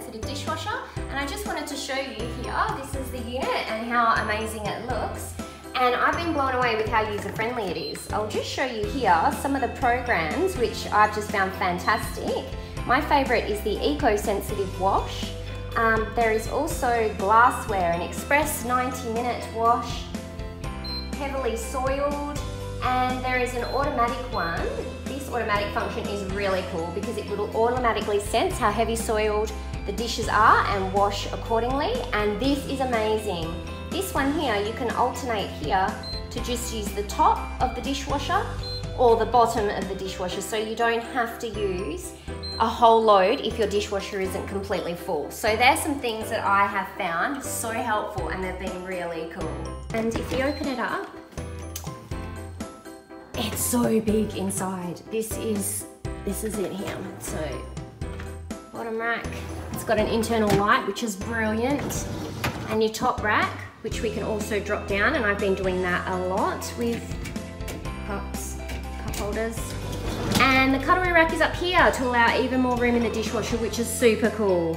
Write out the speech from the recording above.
Sensitive dishwasher, and I just wanted to show you here, this is the unit and how amazing it looks. And I've been blown away with how user-friendly it is. I'll just show you here some of the programs which I've just found fantastic. My favourite is the Eco Sensitive wash. There is also glassware, an express 90-minute wash, heavily soiled, and there is an automatic one. This automatic function is really cool because it will automatically sense how heavy soiled the dishes are and wash accordingly, and this is amazing. This one here, you can alternate here to just use the top of the dishwasher or the bottom of the dishwasher, so you don't have to use a whole load if your dishwasher isn't completely full. So there's some things that I have found so helpful and they've been really cool. And if you open it up, it's so big inside. This is it here. So bottom rack, it's got an internal light which is brilliant, and your top rack, which we can also drop down, and I've been doing that a lot with cups, cup holders. And the cutlery rack is up here to allow even more room in the dishwasher, which is super cool.